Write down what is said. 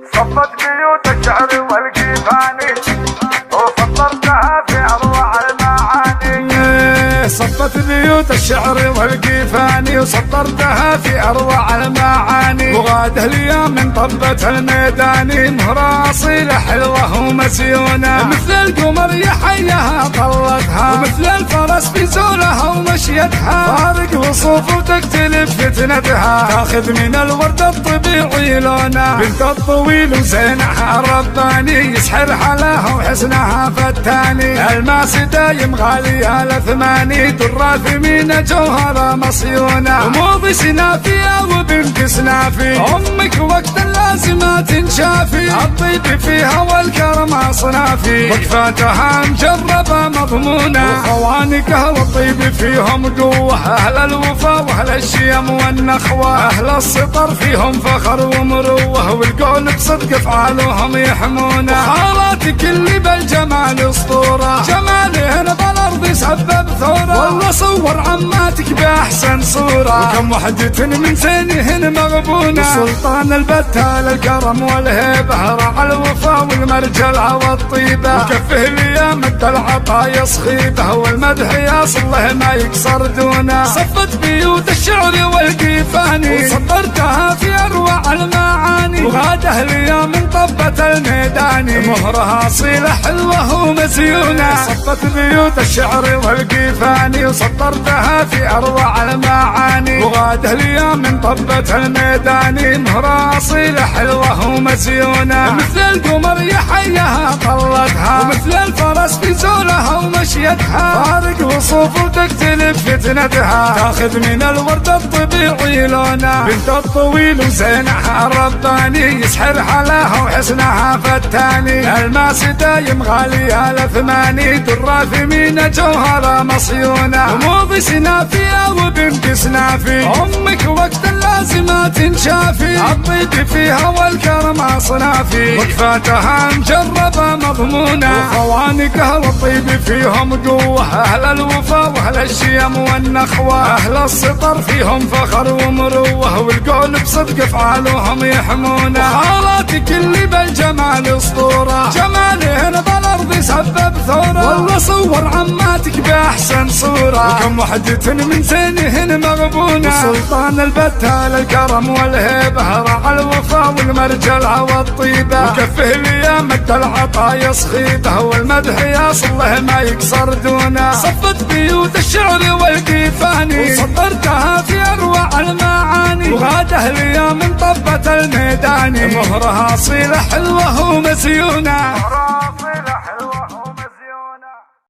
صفت بيوت الشعر والقيفاني وفطرتها في اروع المعاني. صفت بيوت الشعر والقيفاني وسطرتها في اروع المعاني. وغاده اليوم من طبة الميداني مهرة اصيلة حلوة ومسيونة، مثل القمر يحيها طلتها ومثل الفرس في زولها ومشيتها. فارق وصوف وتختلف فتنتها، تاخذ من الورد الطبيعي لونها. بنت الطويل وزينها رباني، يسحر حلاها وحسنها فتاني. الماس دايم غالية لثماني، درة ثمينة جوهرة مصيونة. وموضي سنافية وبنت سنافي، أمك وقت اللازمة تنشافي. الطيب فيها والكرم أصنافي، وقفاتها مجربة مضمونة. وخوانقها والطيب فيهم قوة، أهل الوفا وأهل الشيم والنخوة. أهل السطر فيهم فخر ومروة، والقول بصدق أفعالهم يحمونه. خالاتك اللي بالجمال أسطورة، جمالهن بالأرض يسبب ثورة. والله صور عماتك بأحسن صورة، وكم وحدة من زينهن مغبونة. سلطان البتال الكرم والهيبة، رعى الوفا والمرجلة والطيبة. وكفه لي مد العطايا صخيبة، والمدح يصل له ما يكسر دونه. صفت بيوت الشعر والقيفاني وسطرتها في اروع المعاني. وغاده اليوم من طبة الميداني مهرها اصيلة حلوة ومزيونة. صفت بيوت الشعر والقيفاني وسطرتها في اروع المعاني. وغاده اليوم من طبة الميداني مهرها اصيلة حلوة ومزيونة، مثل القمر يحيها طلتها ومثل الفرس في زولها ومشيتها. فارق وصوف وتختلف فتنتها، تاخذ من الورد الطبيعي لونها. بنت الطويل وزينها رباني، يسحر حلاها وحسنها فتاني. الماس دايم غالية لثماني، درة ثمينة جوهرة مصيونة. وموضي سنافية وبنت سنافي، أمك وقت اللازمة تنشافي. الطيب فيها والكرم أصنافي، وقفاتها مجربة مضمونة. وخوانقها والطيب فيهم قوة، أهل الوفا وأهل الشيم والنخوة. أهل السطر فيهم فخر ومروة، والقول بصدق أفعالهم يحمونه. خالاتك اللي بالجمال أسطورة، جمالهن بالأرض يسبب ثورة. والله صور عماتك بأحسن صورة، وكم وحدة من زينهن مغبونة. سلطان البتال الكرم والهيبة، رعى الوفا والمرجلة والطيبة. وكفه لي مد العطايا صخيبة، والمدح يصل له ما يكسر دونه. صفت بيوت الشعر والقيفاني وسطرتها في اروع المعاني. وغاده اليوم من طبة الميداني مهرها اصيلة حلوة ومزيونة.